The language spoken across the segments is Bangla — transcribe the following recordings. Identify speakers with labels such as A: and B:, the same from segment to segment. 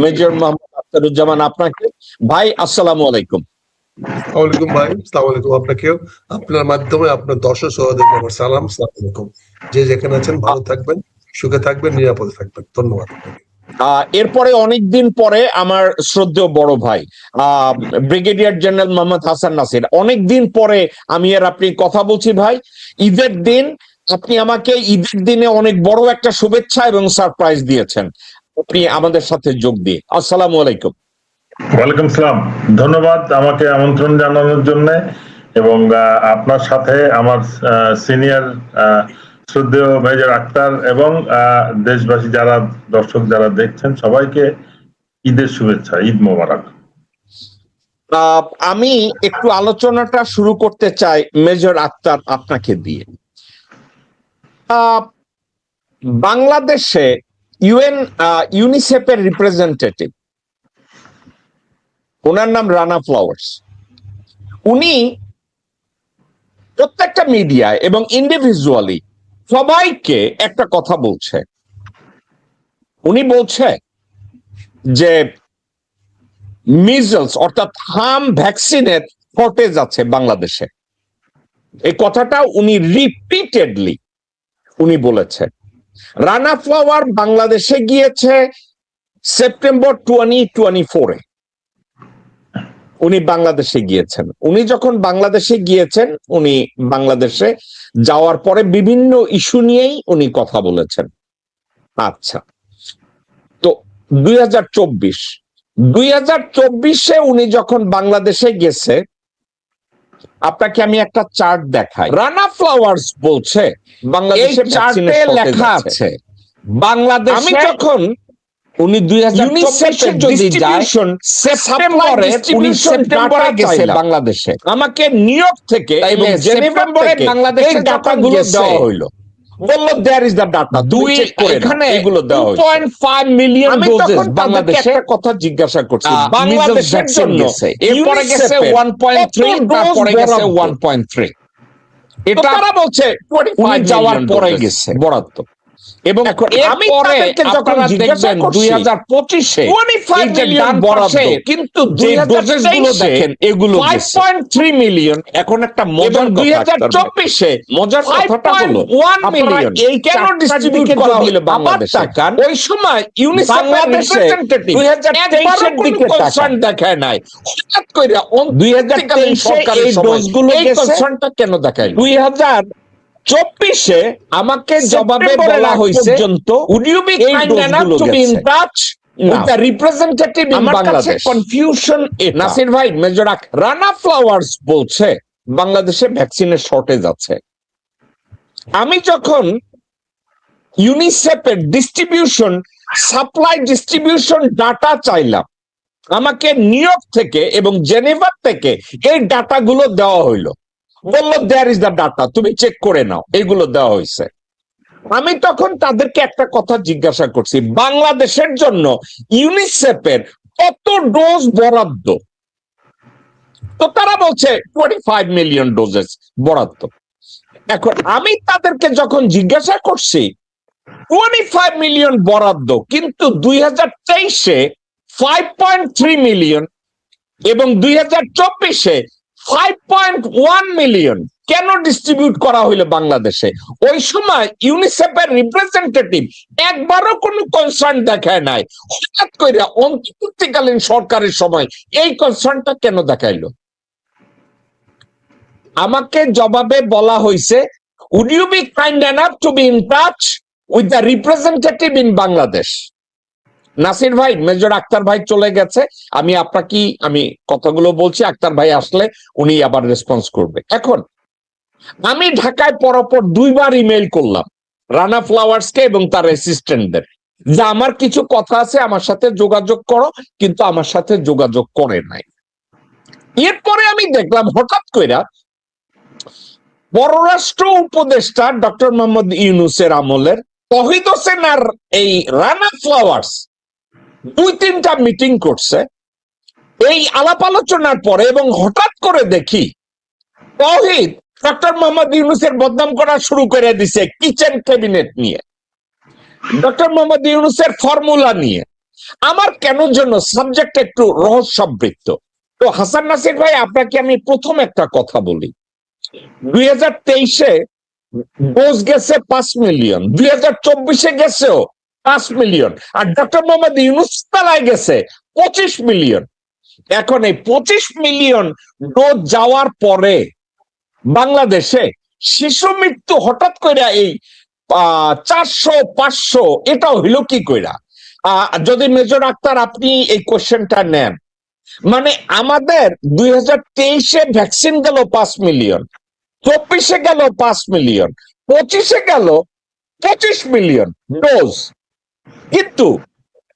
A: মেজর মোহাম্মদ আখতারুজ্জামান আপনাকে। ভাই আসসালামু আলাইকুম।
B: ওয়ালাইকুম ভাই, আসসালামু আলাইকুম আপনাকেও। আপনার মাধ্যমে আপনার দর্শক শ্রোতাদেরকে আমার সালাম, আসসালামু আলাইকুম। যে যেখানে আছেন ভালো থাকবেন, সুখে থাকবেন, নিরাপদে থাকবেন। ধন্যবাদ আপনাকে।
A: এরপরে অনেকদিন পরে আমার শ্রদ্ধেয় বড় ভাই ব্রিগেডিয়ার জেনারেল মোহাম্মদ হাসান নাসির, অনেকদিন পরে আমি আর আপনি কথা বলছি ভাই। ঈদের দিন আপনি আমাকে ঈদের দিনে অনেক বড় একটা শুভেচ্ছা এবং সারপ্রাইজ দিয়েছেন আপনি আমাদের সাথে যোগ দিয়ে। আসসালামু আলাইকুম।
C: ওয়ালাইকুম সালাম, ধন্যবাদ আমাকে আমন্ত্রণ জানানোর জন্য এবং আপনার সাথে আমার সিনিয়র শ্রদ্ধেয় মেজর আক্তার এবং দেশবাসী যারা দর্শক যারা দেখছেন সবাইকে ঈদের শুভেচ্ছা, ঈদ মোবারক।
A: আমি একটু আলোচনাটা শুরু করতে চাই মেজর আক্তার আপনাকে দিয়ে। বাংলাদেশে ইউনিসেফের রিপ্রেজেন্টেটিভ, ওনার নাম রানা ফ্লাওয়ার্স, উনি প্রত্যেকটা মিডিয়ায় এবং ইন্ডিভিজুয়ালি সবাইকে একটা কথা বলছে। উনি বলছে যে মিজলস অর্থাৎ হাম ভ্যাকসিনের শর্টেজ আছে বাংলাদেশে। এই কথাটা উনি রিপিটেডলি উনি বলেছেন। রানা ফ্লাওয়ার বাংলাদেশে গিয়েছে সেপ্টেম্বর 2024-এ উনি বাংলাদেশে গিয়েছেন। উনি যখন বাংলাদেশে গিয়েছেন, উনি বাংলাদেশে যাওয়ার পরে বিভিন্ন ইস্যু নিয়েই উনি কথা বলেছেন। আচ্ছা, তো 2024-এ উনি যখন বাংলাদেশে গেছে, আপনাকে আমি একটা চার্ট দেখাই। রানা ফ্লাওয়ার্স বলছে বাংলাদেশে চার্টে লেখা আছে বাংলাদেশ, আমি যখন উনি 2024 যদি যায় সেপ্টেম্বরে উনি সেপ্টেম্বরে গেছে বাংলাদেশে, আমাকে নিউ ইয়র্ক থেকে এবং জেনেভা থেকে বাংলাদেশের ডাটাগুলো দেওয়া হইলো। বললো দেয়ার ইজ দ্য ডাটা, দুই এখানে এগুলো দেওয়া হয়েছে 2.5 মিলিয়ন ডোজেস বাংলাদেশে। একটা কথা জিজ্ঞাসা করছি, বাংলাদেশের জন্য এরপরে গেছে 1.3, তারপরে গেছে 1.3। এটা তারা বলছে 25 যাওয়ার পরে গেছে বরাদ্দ। এবং আমি তাদেরকে যখন জিজ্ঞাসা করছি 2025-এ 25 মিলিয়ন বরাদ্দ, কিন্তু 2023-এ দেখেন এগুলো 5.3 মিলিয়ন। এখন একটা মজার কথা, 2024-এ মজার কথাটা হলো 1 মিলিয়ন এই কেন ডিস্ট্রিবিউট করা হলো বাংলাদেশে? ওই সময় ইউনিসেফের রিপ্রেজেন্টেটিভ 2023-এর দিকে কনসার্ন দেখায় নাই, হঠাৎ করে 2023 সরকারের সময় এই কনসার্নটা কেন দেখায়? 2024-এ আমাকে জবাবে বলা হয়েছে would you be kind enough to be in touch with the representative in Bangladesh? Confusion Nasir ভাই, মেজর রানা ফ্লাওয়ার্স বলছে বাংলাদেশে ভ্যাকসিনের শর্টেজ আছে। আমি যখন ইউনিসেফের ডিস্ট্রিবিউশন ডাটা চাইলাম, আমাকে নিউ ইয়র্ক থেকে এবং জেনেভা থেকে এই ডাটাগুলো দেওয়া হইলো। বললো দেয়ার ইজ দ্য ডাটা, তুমি চেক করে নাও, এগুলো দেওয়া হয়েছে। আমি তখন তাদেরকে একটা কথা জিজ্ঞাসা করছি, বাংলাদেশের জন্য ইউনিসেফের কত ডোজ বরাদ্দ? তো তারা বলছে 25 মিলিয়ন ডোজেস বরাদ্দ। এখন আমি তাদেরকে যখন জিজ্ঞাসা করছি 25 মিলিয়ন বরাদ্দ, কিন্তু 2023-এ 5.3 মিলিয়ন এবং 2024-এ 5.1 মিলিয়ন কেন ডিস্ট্রিবিউট করা হইলো বাংলাদেশে? ওই সময় ইউনিসেফের রিপ্রেজেন্টেটিভ একবারও কোনো কনসার্ন দেখায় নাই, হঠাৎ করে অন্তর্বর্তীকালীন সরকারের সময় এই কনসার্নটা কেন দেখাইলো? আমাকে জবাবে বলা হয়েছে would you be kind enough to be in touch with the representative in Bangladesh? Nasir ভাই, মেজর আক্তার ভাই চলে গেছে, আমি আপনাকে আমি কথাগুলো বলছি, আক্তার ভাই আসলে উনি আবার রেসপন্স করবে। এখন আমি ঢাকায় পরপর 2বার ইমেল করলাম রানা ফ্লাওয়ার্সকে এবং তার অ্যাসিস্ট্যান্টদের, যে আমার কিছু কথা আছে, আমার সাথে যোগাযোগ করো, কিন্তু আমার সাথে যোগাযোগ করে নাই। এরপরে আমি দেখলাম হঠাৎ কইরা পররাষ্ট্র উপদেষ্টা ডক্টর মোহাম্মদ ইউনূসের আমলের তৌহিদ হোসেন আর এই রানা ফ্লাওয়ার্স 2-3টা মিটিং করছে এই আলাপ আলোচনার পরে, এবং হঠাৎ করে দেখি তৌহিদ ডক্টর মোহাম্মদ ইউনূসের বদনাম করা শুরু করে দিছে কিচেন ক্যাবিনেট নিয়ে, ডক্টর মোহাম্মদ ইউনূসের ফর্মুলা নিয়ে, আমার কেন জন্য সাবজেক্ট একটু রহস্যাবৃত্ত। তো হাসান নাসির ভাই, আপনাকে আমি প্রথম একটা কথা বলি, 2023-এ ডোজ গেছে 5 মিলিয়ন, 2024-এ গেছেও 5 মিলিয়ন, আর ডক্টর মোহাম্মদ ইউনূস তালায় গেছে 25 মিলিয়ন। এখন এই 25 মিলিয়ন ডোজ যাওয়ার পরে বাংলাদেশে শিশু মৃত্যু হঠাৎ করে এই 400-500 এটা হইল কি কইরা? যদি মেজর আক্তার আপনি এই কোশ্চেনটা নেন, মানে আমাদের 2023-এ ভ্যাকসিন গেল 5 মিলিয়ন, 24-এ গেল 5 মিলিয়ন, 25-এ গেল 25 মিলিয়ন ডোজ, কিন্তু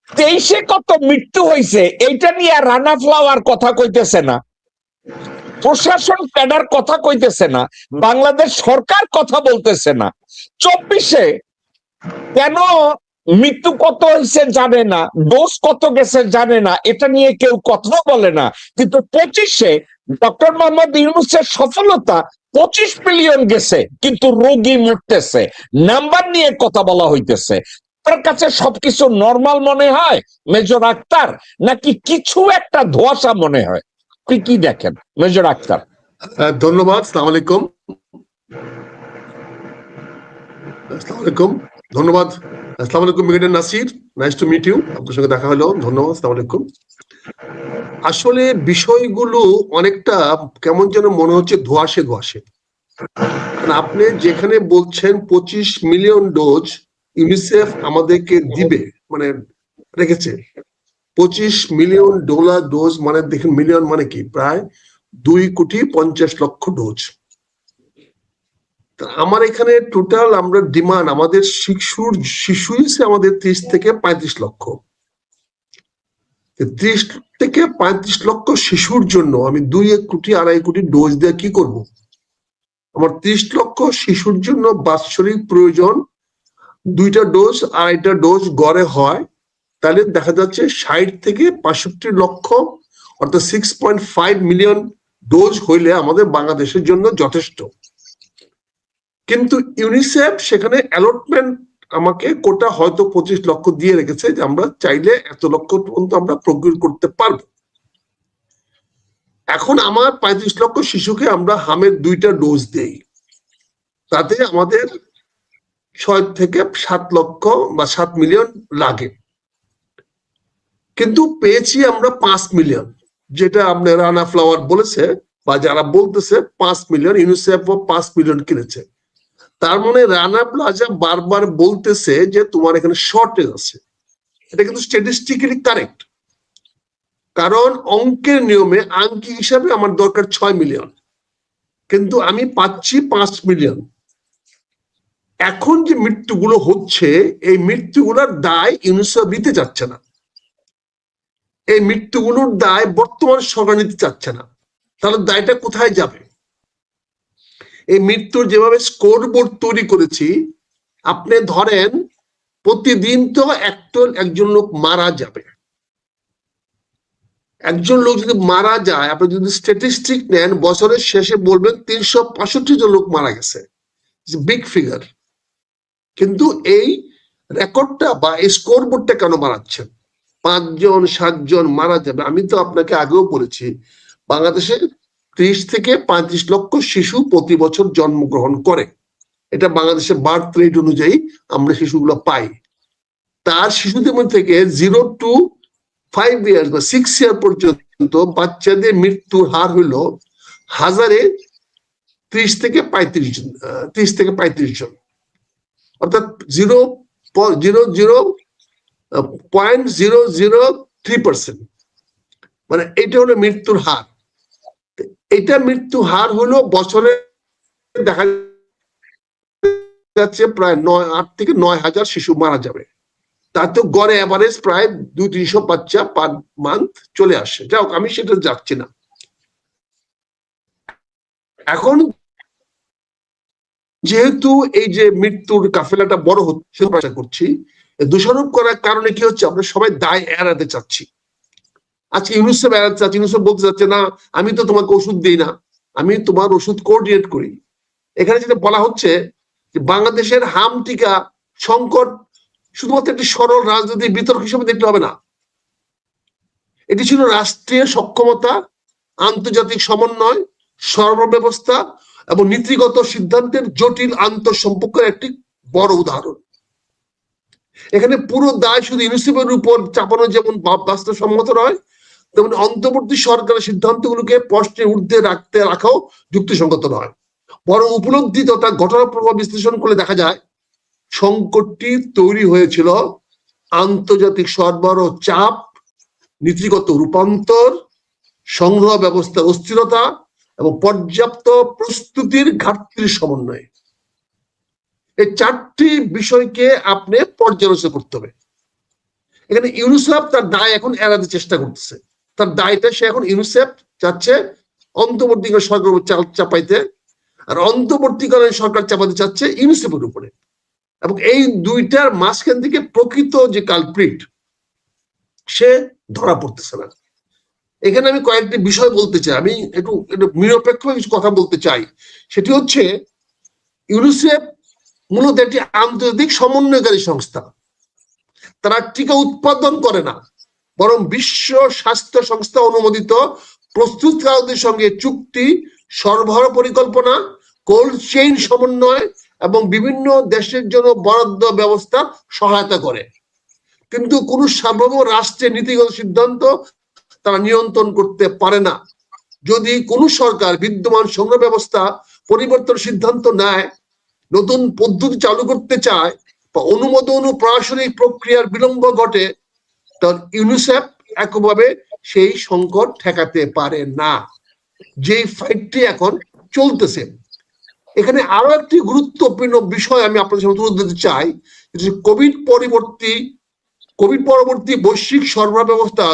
A: 23-এ কত মৃত্যু হয়েছে এইটা নিয়ে রানা ফ্লাওয়ার কথা কইতেছে না, প্রশাসন ক্যাডার কথা কইতেছে না, বাংলাদেশ সরকার কথা বলতেছে না। 24-এ কেন মৃত্যু কত হয়েছে জানে না, ডোজ কত গেছে জানে না, এটা নিয়ে কেউ কথা বলে না। কিন্তু 25-এ ডক্টর মোহাম্মদ ইউনূসের সফলতা 25 মিলিয়ন গেছে, কিন্তু রোগী মরতেছে, নাম্বার নিয়ে কথা বলা হইতেছে। তার কাছে সবকিছু নরমাল মনে হয় মেজর আক্তার, নাকি কিছু একটা ধোঁয়াশা মনে হয়? আপনি কি দেখেন মেজর আক্তার?
B: ধন্যবাদ। আসসালামু আলাইকুম। আসসালামু আলাইকুম, ধন্যবাদ। আসসালামু আলাইকুম brigadier Nasir, nice to meet you. আপনার সঙ্গে দেখা হলো, ধন্যবাদ। আসসালামু আলাইকুম। আসলে বিষয়গুলো অনেকটা কেমন যেন মনে হচ্ছে ধোঁয়াশে ধোঁয়াশে। আপনি যেখানে বলছেন 25 মিলিয়ন ডোজ ইউনিসেফ আমাদেরকে দিবে, মানে রেখেছে 25 মিলিয়ন ডোজ, মানে দেখেন মিলিয়ন মানে কি, প্রায় 2,50,00,000 ডোজ। আমার এখানে টোটাল আমরা ডিমান্ড আমাদের শিশু আমাদের 30 থেকে 35 লক্ষ। 30 থেকে 35 লক্ষ শিশুর জন্য আমি 2-2.5 কোটি ডোজ দিয়ে কি করব? আমার 30 লক্ষ শিশুর জন্য বাৎসরিক প্রয়োজন 2টা ডোজ, 2.5টা ডোজ গড়ে হয়, তাহলে দেখা যাচ্ছে 60 থেকে 65 লক্ষ, অর্থাৎ 6.5 মিলিয়ন ডোজ হইলে আমাদের বাংলাদেশের জন্য যথেষ্ট। কিন্তু ইউনিসেফ সেখানে অ্যালটমেন্ট আমাকে কোটা হয়তো 25 লক্ষ দিয়ে রেখেছে, যে আমরা চাইলে এত লক্ষ পর্যন্ত আমরা প্রকিউর করতে পারবো। এখন আমার 35 লক্ষ শিশুকে আমরা হামের 2টা ডোজ দেই, তাতে আমাদের 6 থেকে 7 লক্ষ বা 7 মিলিয়ন লাগে, কিন্তু পেয়েছি আমরা 5 মিলিয়ন, যেটা আপনার রানা ফ্লাওয়ার বলেছে বা যারা বলতেছে 5 মিলিয়ন, ইউনিসেফ 5 মিলিয়ন কিনেছে। তার মানে রানা প্লাজা বারবার বলতেছে যে তোমার এখানে শর্টেজ আছে। এটা কিন্তু স্ট্যাটিস্টিক্যালি কারেক্ট, কারণ অঙ্কের নিয়মে আঙ্কি হিসাবে আমার দরকার 6 মিলিয়ন, কিন্তু আমি পাচ্ছি 5 মিলিয়ন। এখন যে মৃত্যুগুলো হচ্ছে, এই মৃত্যুগুলোর দায় ইউনিসেফ নিতে চাচ্ছে না, এই মৃত্যুগুলোর দায় বর্তমান সরকার নিতে চাচ্ছে না। তাহলে দায়টা কোথায় যাবে? এই মৃত্যুর যেভাবে স্কোরবোর্ড তৈরি করেছি, আপনি ধরেন প্রতিদিন তো একজন লোক মারা যাবে। একজন লোক যদি মারা যায়, আপনি যদি স্ট্যাটিস্টিক নেন, বছরের শেষে বলবেন 365 জন লোক মারা গেছে, বিগ ফিগার। কিন্তু এই রেকর্ডটা বা এই স্কোরবোর্ডটা কেন বানাচ্ছেন? 5 জন 7 জন মারা যাবে। আমি তো আপনাকে আগেও বলেছি, বাংলাদেশে 30 থেকে 35 লক্ষ শিশু প্রতি বছর জন্মগ্রহণ করে। এটা বাংলাদেশের বার্থ রেট অনুযায়ী আমরা শিশুগুলো পাই। তার শিশুদের মধ্যে থেকে 0 to 5 ইয়ার্স বা 6 ইয়ার পর্যন্ত বাচ্চাদের মৃত্যুর হার হইল 1000-এ 30 থেকে 35 জন, অর্থাৎ 0.003%। মানে এটা হলো মৃত্যুর হার। এটা মৃত্যু হার হলো বছরে দেখা যাচ্ছে প্রায় 8 থেকে 9,000 শিশু মারা যাবে। তাতে গড়ে অ্যাভারেজ প্রায় 200-300 বাচ্চা পার মান্থ চলে আসে। যাই হোক, আমি সেটা যাচ্ছি না। এখন যেহেতু এই যে মৃত্যুর কাফেলাটা বড় হচ্ছে, আশা করছি দোষারোপ করার কারণে কি হচ্ছে, আমরা সবাই দায় এড়াতে চাচ্ছি। আজকে ইউনিসেফ এড়াতে চাচ্ছে, ইউনিসেফ বলতে চাচ্ছে না আমি তো তোমাকে ওষুধ দিই না, আমি তোমার ওষুধ কোঅর্ডিনেট করি। এখানে যেটা বলা হচ্ছে যে বাংলাদেশের হাম টিকা সংকট শুধুমাত্র একটি সরল রাজনৈতিক বিতর্ক হিসেবে দেখতে হবে না, এটি ছিল রাষ্ট্রীয় সক্ষমতা, আন্তর্জাতিক সমন্বয়, সর্বব্যবস্থা এবং নীতিগত সিদ্ধান্তের জটিল আন্তঃসম্পর্কের একটি বড় উদাহরণ। এখানে পুরো দায় শুধু ইউনিসেফের উপর চাপানো যেমন বাস্তবসম্মত নয়, তেমন অন্তর্বর্তী সরকারের সিদ্ধান্তগুলোকে প্রশ্নের ঊর্ধ্বে রাখাও যুক্তিসঙ্গত নয়। বরং উপলব্ধি তথা ঘটনা প্রভাব বিশ্লেষণ করলে দেখা যায় সংকটটি তৈরি হয়েছিল আন্তর্জাতিক সরবরাহ চাপ, নীতিগত রূপান্তর, সংগ্রহ ব্যবস্থার অস্থিরতা এবং পর্যাপ্ত প্রস্তুতির ঘাটতির সমন্বয়ে। এই চারটি বিষয়কে আপনি পর্যালোচনা করতে হবে। এখানে ইউনিসেফ তার দায় এখন এড়াতে চেষ্টা করতেছে। তার দায়টা সে এখন ইউনিসেফ চাচ্ছে অন্তর্বর্তীকালীন সরকার চাপাইতে, আর অন্তর্বর্তীকালীন সরকার চাপাতে চাচ্ছে ইউনিসেফের উপরে। এবং এই দুইটার মাঝখান থেকে প্রকৃত যে কালপ্রিট সে ধরা পড়তেছে না। এখানে আমি কয়েকটি বিষয় বলতে চাই, আমি একটু নিরপেক্ষ কিছু কথা বলতে চাই। সেটি হচ্ছে ইউনিসেফ মূলত একটি আন্তর্জাতিক সমন্বয়কারী সংস্থা। তারা টিকা উৎপাদন করে না, বরং বিশ্ব স্বাস্থ্য সংস্থা অনুমোদিত প্রস্তুতকারকদের সঙ্গে চুক্তি, সরবরাহ পরিকল্পনা, কোল্ড চেইন সমন্বয় এবং বিভিন্ন দেশের জন্য বরাদ্দ ব্যবস্থা সহায়তা করে। কিন্তু কোন সার্বভৌম রাষ্ট্রের নীতিগত সিদ্ধান্ত তারা নিয়ন্ত্রণ করতে পারে না। যদি কোন সরকার বিদ্যমান সংগ্রহ ব্যবস্থা পরিবর্তন সিদ্ধান্ত নেয়, নতুন পদ্ধতি চালু করতে চায় বা অনুমোদন ও প্রশাসনিক প্রক্রিয়ার বিলম্ব ঘটে, তখন ইউনিসেফ একভাবে সেই সংকট ঠেকাতে পারে না। যেই ফাইটটি এখন চলতেছে, এখানে আরো একটি গুরুত্বপূর্ণ বিষয় আমি আপনাদের সামনে তুলে ধরতে চাই। কোভিড পরবর্তী বৈশ্বিক সরবরাহ ব্যবস্থা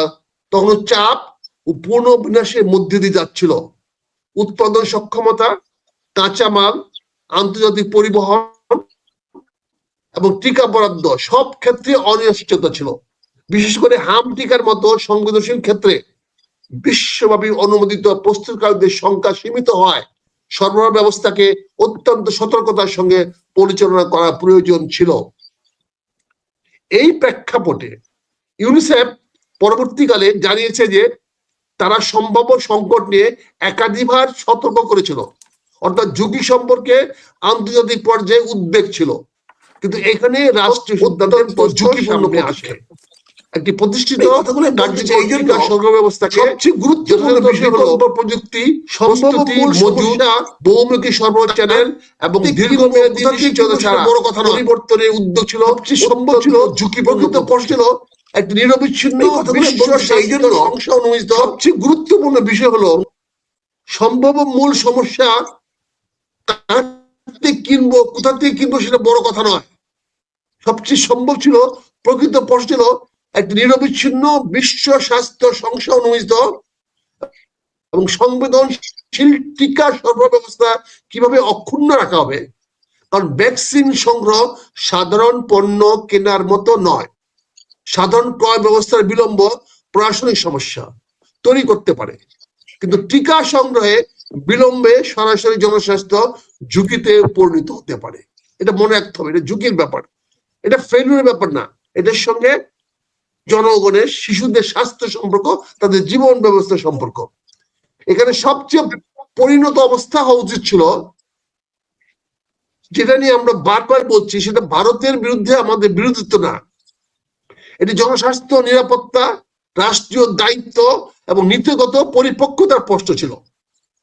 B: তখন চাপ ও পুনর্বিন্যাসের মধ্যে দিয়ে যাচ্ছিল। উৎপাদন সক্ষমতা, কাঁচামাল, আন্তর্জাতিক পরিবহন এবং টিকা বরাদ্দ সব ক্ষেত্রে অনিশ্চয়তা ছিল। বিশেষ করে হাম টিকার মতো সংবেদনশীল ক্ষেত্রে বিশ্বব্যাপী অনুমোদিত প্রস্তুতকারকদের সংখ্যা সীমিত হয় সরবরাহ ব্যবস্থাকে অত্যন্ত সতর্কতার সঙ্গে পরিচালনা করা প্রয়োজন ছিল। এই প্রেক্ষাপটে ইউনিসেফ পরবর্তীকালে জানিয়েছে যে তারা সম্ভাব্য সংকট নিয়ে একাধিকবার সতর্ক করেছিল, অর্থাৎ ঝুঁকি সম্পর্কে আন্তর্জাতিক পর্যায়ে উদ্বেগ ছিল। কিন্তু এখানে রাষ্ট্রীয় সিদ্ধান্তের ঝুঁকিপূর্ণ আসে। একটি প্রতিষ্ঠিত সরকার ব্যবস্থাকে সবচেয়ে গুরুত্বপূর্ণ বিষয় হলো প্রযুক্তি, প্রস্তুতি, মজুদা, বহুমুখী সরবরাহ চ্যানেল এবং দীর্ঘমেয়াদী নিশ্চয়তা ছাড়া বড় কথা নয়। পরিবর্তনের উদ্যোগ ছিল, সবচেয়ে সম্ভব ছিল, ঝুঁকি প্রকৃত ছিল একটি নিরবিচ্ছিন্ন সবচেয়ে গুরুত্বপূর্ণ বিষয় হলো সম্ভব মূল সমস্যা কিনবো, কোথা থেকে কিনবো সেটা বড় কথা নয়। সবচেয়ে সম্ভব ছিল, প্রকৃত প্রশ্ন ছিল একটি নিরবিচ্ছিন্ন বিশ্ব স্বাস্থ্য সংস্থা অনুমোদিত এবং সংবেদনশীল টিকা সরবরাহ ব্যবস্থা কিভাবে অক্ষুণ্ণ রাখা হবে। কারণ ভ্যাকসিন সংগ্রহ সাধারণ পণ্য কেনার মতো নয়। সাধারণ ক্রয় ব্যবস্থার বিলম্ব প্রশাসনিক সমস্যা তৈরি করতে পারে, কিন্তু টিকা সংগ্রহে বিলম্বে সরাসরি জনস্বাস্থ্য ঝুঁকিতে পরিণত হতে পারে। এটা মনে রাখতে হবে, এটা ঝুঁকির ব্যাপার, এটা ফেলিউরের ব্যাপার না। এটার সঙ্গে জনগণের, শিশুদের স্বাস্থ্য সম্পর্ক, তাদের জীবন ব্যবস্থা সম্পর্ক। এখানে সবচেয়ে পরিণত অবস্থা হওয়া উচিত ছিল, যেটা নিয়ে আমরা বারবার বলছি, সেটা ভারতের বিরুদ্ধে আমাদের বিরোধিত্ব না, এটি জনস্বাস্থ্য, নিরাপত্তা, রাষ্ট্রীয় দায়িত্ব এবং নীতিগত পরিপক্কতার প্রশ্ন ছিল।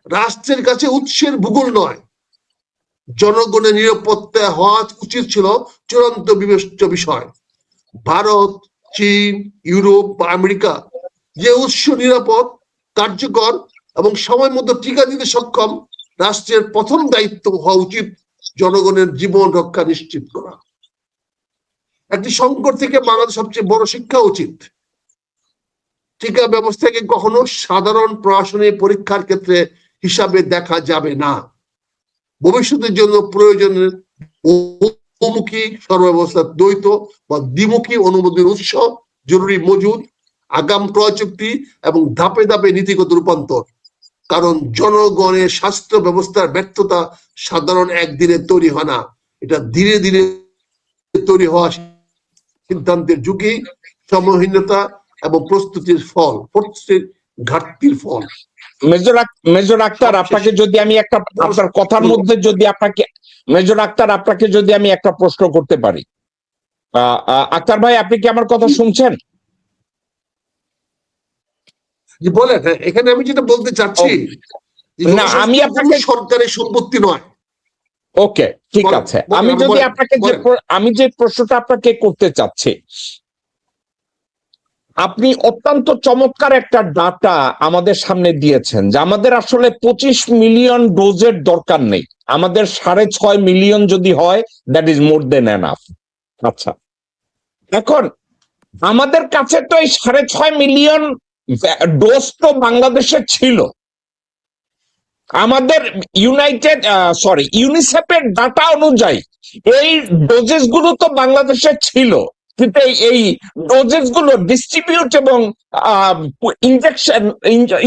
B: রাষ্ট্রের কাছে উৎসের ভূগোল নয়, জনগণের নিরাপত্তা হওয়া উচিত ছিল চূড়ান্ত বিবেচ্য বিষয়। ভারত, চীন, ইউরোপ বা আমেরিকা যে উৎস নিরাপদ, কার্যকর এবং সময় মতো টিকা দিতে সক্ষম, রাষ্ট্রের প্রথম দায়িত্ব হওয়া উচিত জনগণের জীবন রক্ষা নিশ্চিত করা। একটি সংকট থেকে বাংলাদেশ সবচেয়ে বড় শিক্ষা উচিত, টিকা ব্যবস্থাকে কখনো সাধারণ প্রশাসনিক পরীক্ষার ক্ষেত্রে হিসাবে দেখা যাবে না। ভবিষ্যতের জন্য প্রয়োজনের বহুমুখী সর্বব্যবস্থার দ্বৈত বা দ্বিমুখী অনুমোদনের উৎস, জরুরি মজুদ, আগাম ক্রয় চুক্তি এবং ধাপে ধাপে নীতিগত রূপান্তর। কারণ জনগণের স্বাস্থ্য ব্যবস্থার ব্যর্থতা সাধারণ একদিনে তৈরি হয় না, এটা ধীরে ধীরে তৈরি হওয়া সিদ্ধান্তের ঝুঁকি, সময়হীনতা এবং প্রস্তুতির ফল, প্রস্তুতির ঘাটতির ফল।
A: মেজর আক্তার, আপনাকে যদি আমি একটা, আপনার কথার মধ্যে যদি আপনাকে, মেজর আক্তার আপনাকে যদি আমি একটা প্রশ্ন করতে পারি। আক্তার ভাই, আপনি কি আমার কথা শুনছেন?
B: জি বলেন। এখানে আমি যেটা বলতে চাচ্ছি,
A: না, আমি আপনাকে,
B: সরকারের সম্পত্তি নয়।
A: ওকে, ঠিক আছে। আমি যদি আপনাকে আমি যে প্রশ্নটা আপনাকে করতে চাচ্ছি, আপনি অত্যন্ত চমৎকার একটা ডাটা আমাদের সামনে দিয়েছেন যে আমাদের আসলে 25 মিলিয়ন ডোজের দরকার নেই, আমাদের 6.5 মিলিয়ন যদি হয়, that is more than enough. আচ্ছা, এখন আমাদের কাছে তো এই 6.5 মিলিয়ন ডোজ তো বাংলাদেশে ছিল। আমাদের ইউনিসেফের ডাটা অনুযায়ী এই ডোজেস গুলো তো বাংলাদেশে ছিল, কিন্তু এই ডোজেস গুলো ডিস্ট্রিবিউট এবং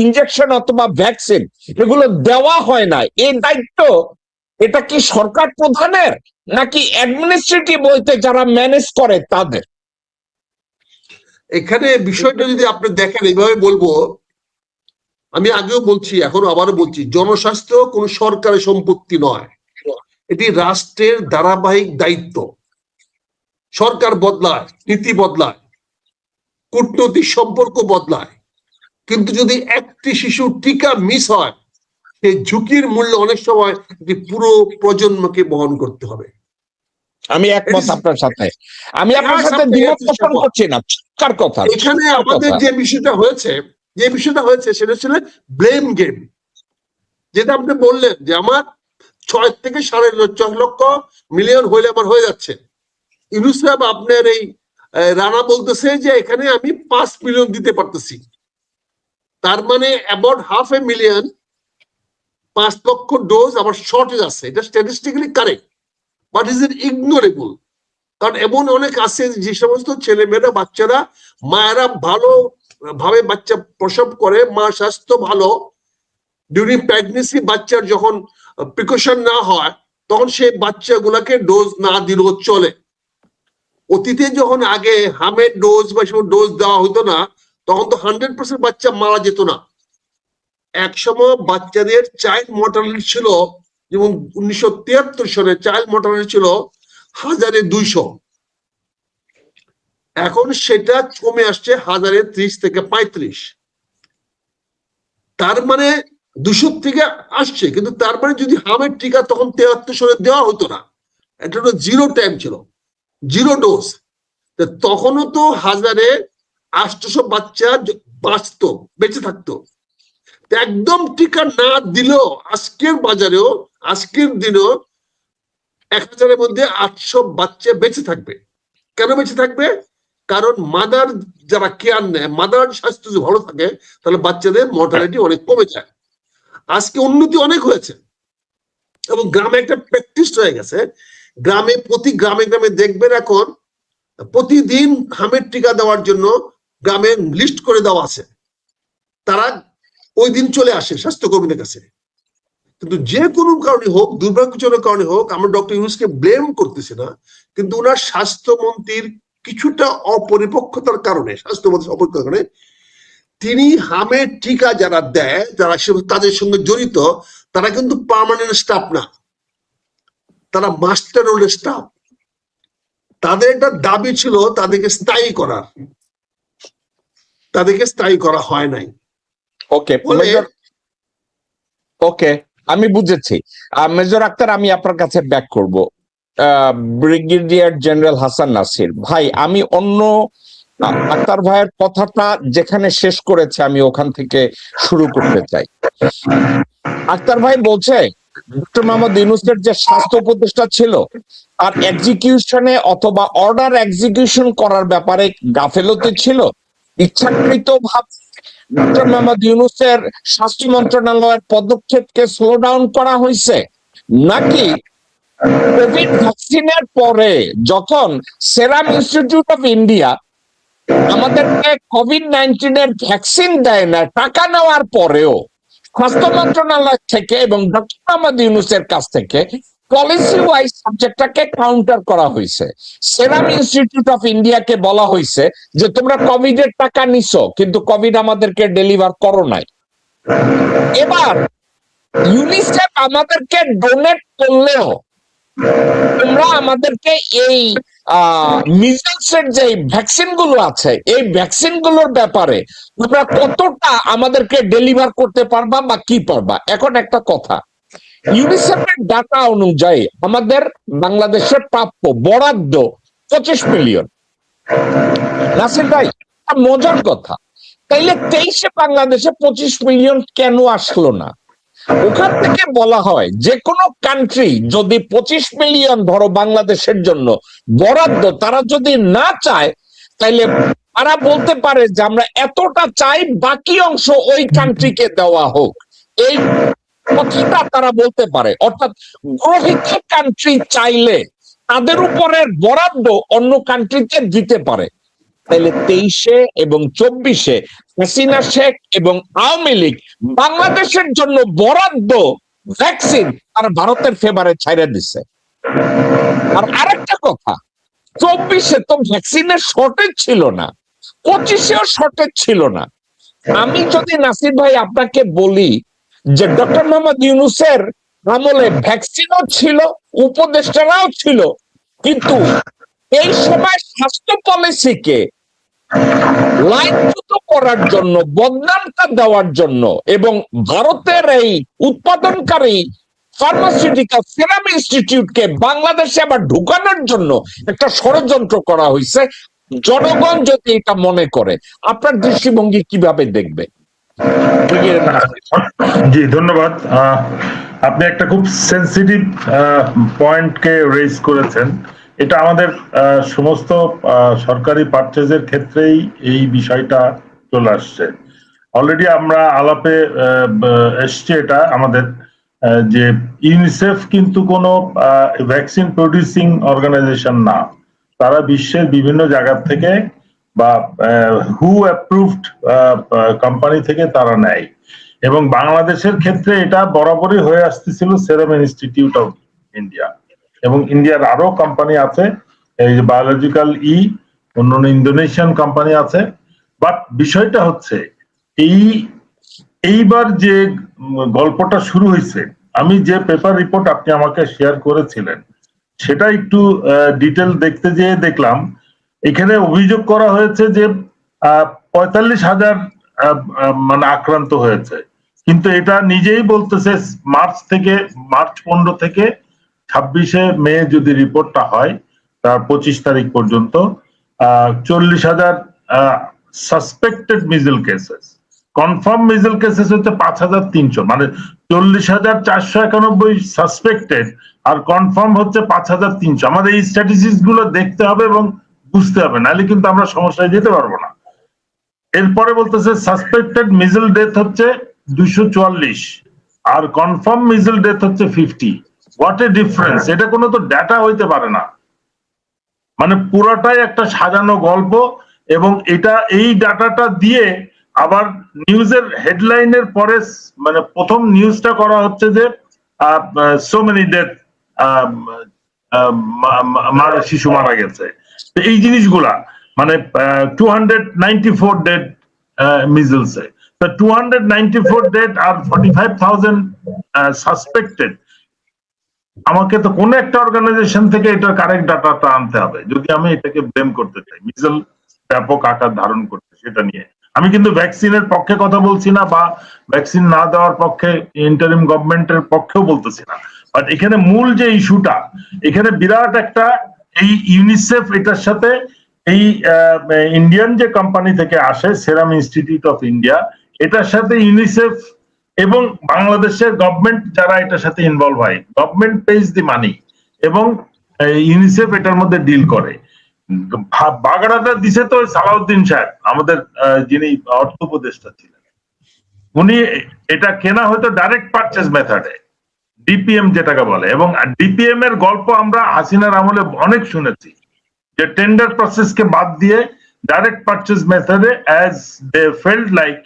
A: ইনজেকশন অথবা ভ্যাকসিন এগুলো দেওয়া হয় না। এই দায়িত্ব এটা কি সরকার প্রধানের নাকি অ্যাডমিনিস্ট্রেটিভ বলতে যারা ম্যানেজ করে তাদের?
B: এখানে বিষয়টা যদি আপনি দেখেন, এইভাবে বলবো, আমি আগেও বলছি, এখনো আবারও বলছি, জনস্বাস্থ্য কোন সরকারের সম্পত্তি নয়, এটি রাষ্ট্রের ধারাবাহিক দায়িত্ব। সরকার বদলায়, নীতি বদলায়, কূটনৈতিক সম্পর্ক বদলায়, কিন্তু যদি একটি শিশু টিকা মিস হয়, সেই ঝুঁকির মূল্য অনেক সময় পুরো প্রজন্মকে বহন করতে হবে।
A: আমি একমত আপনার সাথে, আমি আপনার সাথে দ্বিমত পোষণ করছি না, কার কথা।
B: এখানে আমাদের যে বিষয়টা হয়েছে সেটা ছিল ব্লেম গেম। যেটা আপনি বললেন যে আমার 6 থেকে 6.5 লক্ষ মিলিয়ন হইলে আমার হয়ে যাচ্ছে। ইউনুস সাহেব আপনার এই রানা বলতেছে যে এখানে আমি 5 মিলিয়ন দিতে পারতেছি, তার মানে অ্যাবাউট 500 মিলিয়ন, 5 লক্ষ ডোজ আমার শর্টেজ আছে। এটা statistically correct, but is it ignorable? কারণ এমন অনেক আছে যে সমস্ত ছেলেমেয়েরা, বাচ্চারা, মায়েরা ভালো ভাবে বাচ্চা প্রসব করে, মা স্বাস্থ্য ভালো, ডিউরিং প্রেগনেন্সি বাচ্চার যখন প্রিকশন না হয় তখন সেই বাচ্চাগুলাকে ডোজ না দিলেও চলে। অতীতে যখন আগে হামের ডোজ বা সব ডোজ দেওয়া হতো না, তখন তো 100% বাচ্চা মারা যেত না। একসময় বাচ্চাদের চাইল্ড মর্টালিটি ছিল, যেমন 1973 সালে চাইল্ড মর্টালিটি ছিল 1200, এখন সেটা কমে আসছে 1030 থেকে 35। তার মানে 200 থেকে আসছে, কিন্তু তার মানে যদি হামের টিকা তখন 73 সালে দেওয়া হতো না, এটা হলো জিরো টাইম ছিল, জিরো ডোজ, তখনও তো 1800 বাচ্চা বাঁচতো, বেঁচে থাকতো। একদম টিকা না দিলেও আজকের বাজারেও, আজকের দিনেও 1000-এর মধ্যে 800 বাচ্চা বেঁচে থাকবে। কেন বেঁচে থাকবে? কারণ মাদার যারা কেয়ার নেয়, মাদার স্বাস্থ্য যদি ভালো থাকে তাহলে বাচ্চাদের মর্টালিটি অনেক কমে যায়। আজকে উন্নতি অনেক হয়েছে এবং গ্রামে একটা প্র্যাকটিস হয়ে গেছে। গ্রামে, প্রতি গ্রামে গ্রামে দেখবেন এখন প্রতিদিন হামের টিকা দেওয়ার জন্য গ্রামে লিস্ট করে দেওয়া আছে, তারা ওই দিন চলে আসে স্বাস্থ্যকর্মীদের কাছে। কিন্তু যে কোনো কারণে হোক, দুর্ভাগ্যজনক কারণে হোক, আমরা ডক্টর ইউনূসকে ব্লেম করতেছি না, কিন্তু ওনার স্বাস্থ্যমন্ত্রীর কিছুটা অপরিপক্কতার কারণে, স্বাস্থ্যমন্ত্রীর অপরিপক্কতার কারণে তিনি হামের টিকা যারা দেয়, যারা তাদের সঙ্গে জড়িত, তারা কিন্তু পার্মানেন্ট স্টাফ না, তারা মাস্টার রোলের স্টাফ। তাদের একটা দাবি ছিল তাদেরকে স্থায়ী করার, তাদেরকে স্থায়ী করা হয় নাই।
A: ওকে, আমি বুঝেছি। মেজর আক্তার, আমি আপনার কাছে ব্যাক করব। ব্রিগেডিয়ার জেনারেল হাসান নাসির ভাই, আমি অন্য আক্তার ভাইয়ের কথাটা যেখানে শেষ করেছে আমি ওখান থেকে শুরু করতে চাই। আক্তার ভাই বলছে ডক্টর মোহাম্মদ ইউনূসের যে স্বাস্থ্য উপদেষ্টা ছিল আর এক্সিকিউশনে অথবা অর্ডার এক্সিকিউশন করার ব্যাপারে গাফেলতি ছিল, ইচ্ছাকৃত ভাবে ডক্টর মোহাম্মদ ইউনূসের স্বাস্থ্য মন্ত্রণালয়ের পদক্ষেপকে স্লো ডাউন করা হয়েছে, নাকি কোভিড ভ্যাকসিনের পরে যখন সেরাম ইনস্টিটিউট অফ ইন্ডিয়া আমাদেরকে কোভিড-19 এর ভ্যাকসিন দেয় না, টাকা নেওয়ার পরেও স্বাস্থ্য মন্ত্রণালয় থেকে এবং ডক্টর মোহাম্মদ ইউনূসের কাছ থেকে পলিসি ওয়াইজ সাবজেক্টটাকে কাউন্টার করা হয়েছে। সেরাম ইনস্টিটিউট অফ ইন্ডিয়াকে বলা হয়েছে যে তোমরা কোভিড এর টাকা নিছো কিন্তু কোভিড আমাদেরকে ডেলিভার করো নাই। এবার ইউনিসেফ আমাদেরকে ডোনেট করলেও তোমরা আমাদেরকে এই মিজলসের যে ভ্যাকসিন গুলো আছে এই ভ্যাকসিন গুলোর ব্যাপারে তোমরা কতটা আমাদেরকে ডেলিভার করতে পারবা বা কি পারবা। এখন একটা কথা, ইউনিসেফের ডাটা অনুযায়ী আমাদের বাংলাদেশের প্রাপ্য বরাদ্দ 25 মিলিয়ন। নাসির ভাই, মজার কথা, তাইলে 23-এ বাংলাদেশে 25 মিলিয়ন কেন আসলো না? ওখান থেকে বলা হয় যে কোনো কান্ট্রি যদি 25 মিলিয়ন ধরো বাংলাদেশের জন্য বরাদ্দ তারা যদি না চায়, তাইলে তারা বলতে পারে যে আমরা এতটা চাই, বাকি অংশ ওই কান্ট্রিকে দেওয়া হোক। এই কথাটা তারা বলতে পারে। অর্থাৎ গ্রহিত কান্ট্রি চাইলে তাদের উপরের বরাদ্দ অন্য কান্ট্রিতে দিতে পারে। তাইলে 23-এ এবং 24-এ হাসিনা শেখ এবং আওয়ামী লীগ বাংলাদেশের জন্য বরাদ্দ ভ্যাকসিন আর ভারতের ফেভারে ছাইড়া দিছে। আর আরেকটা কথা, 24-এ তো ভ্যাকসিনের শর্টেজ ছিল না, 25-এও শর্টেজ ছিল না। আমি যদি নাসির ভাই আপনাকে বলি যে ডক্টর মোহাম্মদ ইউনূসের আমলে ভ্যাকসিনও ছিল, উপদেষ্টারাও ছিল, কিন্তু এই সময় স্বাস্থ্য পলিসিকে লাইনচ্যুত করার জন্য, বদনামটা দেওয়ার জন্য এবং ভারতের এই উৎপাদনকারী ফার্মাসিউটিক্যাল সিরাম ইনস্টিটিউটকে বাংলাদেশে আবার ঢুকানোর জন্য একটা ষড়যন্ত্র করা হয়েছে। জনগণ যদি এটা মনে করে, আপনার দৃষ্টিভঙ্গি কিভাবে দেখবে?
C: জি, ধন্যবাদ। আপনি একটা খুব সেন্সিটিভ পয়েন্টকে রেজ করেছেন। এটা আমাদের সমস্ত সরকারি পারচেজের ক্ষেত্রেই এই বিষয়টা চলে আসছে। অলরেডি আমরা আলাপে এসছে এটা আমাদের যে ইউনিসেফ কিন্তু কোনো ভ্যাকসিন প্রডিউসিং অর্গানাইজেশন না। তারা বিশ্বের বিভিন্ন জায়গা থেকে বা হু অ্যাপ্রুভড কোম্পানি থেকে তারা নেয়, এবং বাংলাদেশের ক্ষেত্রে এটা বরাবরই হয়ে আসতেছিল সেরাম ইনস্টিটিউট অফ ইন্ডিয়া, এবং ইন্ডিয়ার আরো কোম্পানি আছে, এই যে বায়োলজিক্যাল অন্যান্য ইন্দোনেশিয়ান কোম্পানি আছে। বাট বিষয়টা হচ্ছে এইবার যে গল্পটা শুরু হয়েছে, আমি যে পেপার রিপোর্ট আপনি আমাকে শেয়ার করেছিলেন সেটা একটু ডিটেল দেখতে যেয়ে দেখলাম এখানে অভিযোগ করা হয়েছে যে 45,000 মানে আক্রান্ত হয়েছে, কিন্তু এটা নিজেই বলতেছে মার্চ 15 থেকে 26শে মে যদি রিপোর্টটা হয় তার 25 তারিখ পর্যন্ত 40,000 সাসপেক্টেড মিজল কেসেস, কনফার্ম মিজল কেসেস হচ্ছে 5,300, মানে 40,491 সাসপেক্টেড আর কনফার্ম হচ্ছে 5,300। আমাদের এই স্ট্যাটিস্টিক্স গুলো দেখতে হবে এবং বুঝতে হবে, নাহলে কিন্তু আমরা সমস্যায় যেতে পারবো না। এরপরে বলতেছে সাসপেক্টেড মিজল ডেথ হচ্ছে 244 আর কনফার্ম মিজল ডেথ হচ্ছে 50। What a difference! এটা কোনো তো ডাটা হইতে পারে না, মানে পুরোটাই একটা সাজানো গল্প। এবং এটা এই ডাটাটা দিয়ে আবার নিউজের হেডলাইনের পরে মানে প্রথম নিউজটা করা হচ্ছে যে সো মেনি ডেথ, শিশু মারা গেছে। এই জিনিসগুলা মানে 294 ডেড মিজলসে, তো 294 ডেড আর 45,000 সাসপেক্টেড। আমাকে তো কোন একটা অর্গানাইজেশন থেকে এটা কারেক্ট ডাটাটা আনতে হবে যদি আমি এটাকে ব্লেম করতে চাই মিজল ব্যাপক আকার ধারণ করতে সেটা নিয়ে। আমি কিন্তু ভ্যাকসিনের পক্ষে কথা বলছি না বা ভ্যাকসিন না দেওয়ার পক্ষে ইন্টারিম গভর্নমেন্টের পক্ষেও বলতেছি না, বাট এখানে মূল যে ইস্যুটা, এখানে বিরাট একটা এই ইউনিসেফ এটার সাথে এই ইন্ডিয়ান যে কোম্পানি থেকে আসে সেরাম ইনস্টিটিউট অফ ইন্ডিয়া, এটার সাথে ইউনিসেফ এবং বাংলাদেশের গভর্নমেন্ট যারা এটার সাথে ইনভলভ হয়, গভর্নমেন্ট পেজ দি মানি এবং ইউনিসেফ এটার মধ্যে ডিল করে। বাগড়াটা দিছে তো সালাউদ্দিন সাহেব, আমাদের যিনি অর্থ উপদেষ্টা ছিলেন, উনি এটা কেনা হয়তো ডাইরেক্ট পারচেজ মেথডে, ডিপিএম যেটাকে বলে। এবং ডিপিএম এর গল্প আমরা হাসিনার আমলে অনেক শুনেছি, যে টেন্ডার প্রসেসকে বাদ দিয়ে ডাইরেক্ট পারচেজ মেথডে অ্যাজ দে ফেল্ট লাইক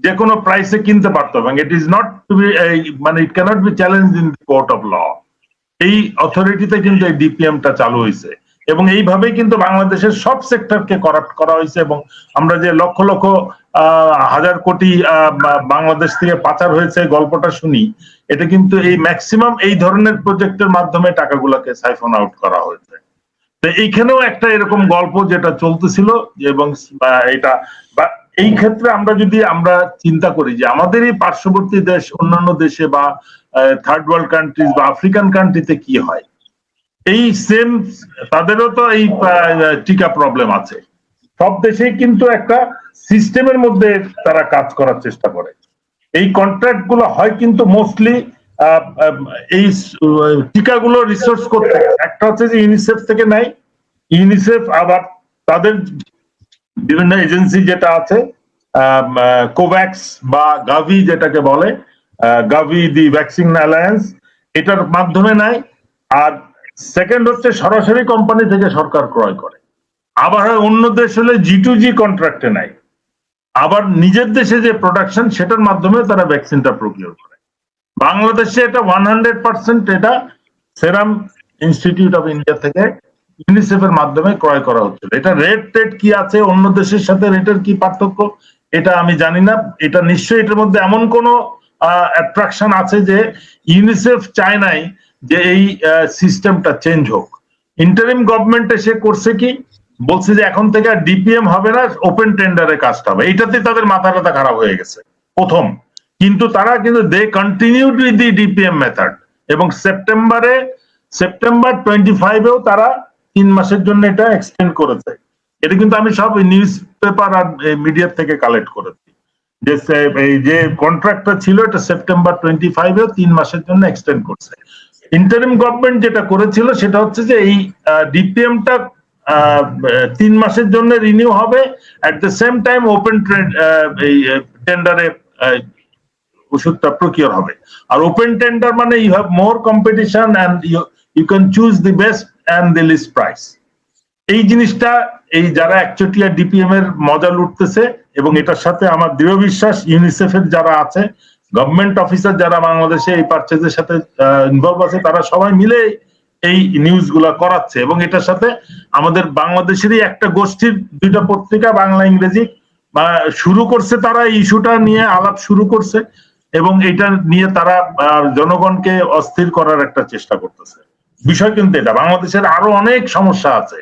C: যে কোনো প্রাইসে কিনতে পারতো, এবং it is not to be মানে it cannot be challenge in the court of law. এই অথরিটিতে কিন্তু এই ডিপিএমটা চালু হয়েছে এবং এইভাবেই কিন্তু বাংলাদেশের সব সেক্টরকে করাপ্ট করা হয়েছে এবং আমরা যে লক্ষ লক্ষ হাজার কোটি বাংলাদেশ থেকে পাচার হয়েছে গল্পটা শুনি, এটা কিন্তু এই ম্যাক্সিমাম এই ধরনের প্রজেক্টের মাধ্যমে টাকাগুলোকে সাইফন আউট করা হয়েছে। তো এইখানেও একটা এরকম গল্প যেটা চলতেছিল এবং এটা এই ক্ষেত্রে আমরা চিন্তা করি যে আমাদের এই পার্শ্ববর্তী দেশ অন্যান্য দেশে বা থার্ড ওয়ার্ল্ড কান্ট্রিজ বা আফ্রিকান কান্ট্রিতে কি হয়, এই সেম তাদেরও তো এই টিকা প্রবলেম আছে। সব দেশে কিন্তু একটা সিস্টেমের মধ্যে তারা কাজ করার চেষ্টা করে। এই কন্ট্রাক্ট গুলো হয় কিন্তু মোস্টলি এই টিকাগুলো রিসোর্স করতে একটা হচ্ছে যে ইউনিসেফ থেকে নেয়, ইউনিসেফ আবার তাদের বিভিন্ন এজেন্সি যেটা আছে কোভ্যাক্স বা গাভি যেটাকে বলে গাভি দি ভ্যাকসিন অ্যালায়েন্স, এটার মাধ্যমে নেয়। আর সেকেন্ড হচ্ছে সরাসরি কোম্পানি থেকে সরকার ক্রয় করে। আবার অন্য দেশ হলে G2G কন্ট্রাক্টে নেয়, আবার নিজের দেশে যে প্রোডাকশন সেটার মাধ্যমে তারা ভ্যাকসিনটা প্রকিউর করে। বাংলাদেশে এটা 100% এটা সেরাম ইনস্টিটিউট অফ ইন্ডিয়া থেকে ইউনিসেফের মাধ্যমে ক্রয় করা হচ্ছিল। এটা রেট কি আছে, অন্য দেশের সাথে রেটের কি পার্থক্য এটা আমি জানি না। এটা নিশ্চয়ই এটার মধ্যে এমন কোন অ্যাট্রাকশন আছে যে ইউনিসেফ চায় নাই যে এই সিস্টেমটা চেঞ্জ হোক। ইন্টারিম গভর্নমেন্ট এসে করছে কি, বলছে যে এখন থেকে আর ডিপিএম হবে না, ওপেন টেন্ডারে কাজটা হবে। এইটাতে তাদের মাথা খারাপ হয়ে গেছে প্রথম, কিন্তু তারা কিন্তু they continued with the DPM method এবং সেপ্টেম্বর 25-এও তারা 3 মাসের জন্য এটা এক্সটেন্ড করেছে। এটা কিন্তু আমি সব নিউজ পেপার আর মিডিয়া থেকে কালেক্ট করেছি যে এই যে কন্ট্রাক্টটা ছিল এটা সেপ্টেম্বর 25-এও 3 মাসের জন্য এক্সটেন্ড করছে। ইন্টারিম গভর্নমেন্ট যেটা করেছিল সেটা হচ্ছে যে এই ডিপিএমটা 3 মাসের জন্য রিনিউ হবে, at the same time open এই টেন্ডারে ওষুধটা প্রকিউর হবে। আর ওপেন টেন্ডার মানে you have more competition and you can choose the best and the least price. এই জিনিসটা এই যারা একচেটিয়া ডিপিএম এর মজা লুটতেছে এবং এটার সাথে আমার দৃঢ় বিশ্বাস ইউনিসেফের যারা আছে, গভর্নমেন্ট অফিসার যারা বাংলাদেশে এই পারচেজের সাথে ইনভলভ আছে, তারা সবাই মিলে এই নিউজ গুলা করাচ্ছে। এবং এটার সাথে আমাদের বাংলাদেশেরই একটা গোষ্ঠীর 2টা পত্রিকা বাংলা ইংরেজি শুরু করছে, তারা ইস্যুটা নিয়ে আলাপ শুরু করছে এবং এটা নিয়ে তারা জনগণকে অস্থির করার একটা চেষ্টা করতেছে। বিষয় কিন্তু এটা, বাংলাদেশের আরো অনেক সমস্যা আছে।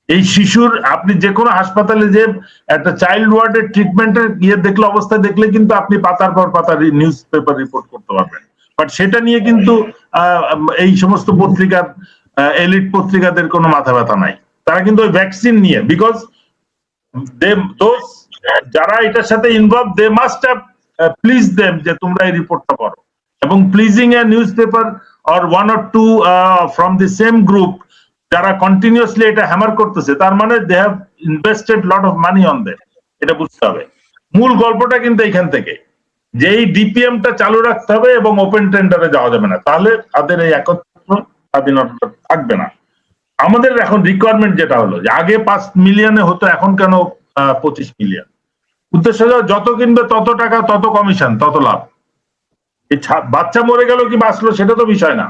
C: এই শিশুর আপনি যে কোনো হাসপাতালে যে একটা চাইল্ড ওয়ার্ডের ট্রিটমেন্টের দেখলে অবস্থা দেখলে কিন্তু আপনি পাতার পর পাতা নিউজ পেপার রিপোর্ট করতে পারবেন, বাট সেটা নিয়ে কিন্তু এই সমস্ত পত্রিকার এলিট পত্রিকাদের কোনো মাথা ব্যথা নাই। তারা কিন্তু ওই ভ্যাকসিন নিয়ে, বিকজ যারা এটার সাথে involve they must have please them যে তোমরা এই রিপোর্টটা করো। এবং pleasing a newspaper or 1 or 2 from the same group যারা কন্টিনিউয়াসলি এটা হ্যামার করতেছে, তার মানে they have invested lot of money on them. এটা বুঝতে হবে। মূল গল্পটা কিন্তু এখান থেকে যে এই ডিপিএমটা চালু রাখতে হবে এবং ওপেন টেন্ডারে যাওয়া যাবে না, তাহলে তাদের এই একত্র স্বাধীনতা থাকবে না। আমাদের এখন রিকোয়ারমেন্ট যেটা হলো যে আগে 5 মিলিয়নে হতো, এখন কেন 25 মিলিয়ন? উদ্দেশ্য যত কিনবে তত টাকা, তত কমিশন, তত লাভ। এই বাচ্চা মরে গেল কি বাঁচলো সেটা তো বিষয় না।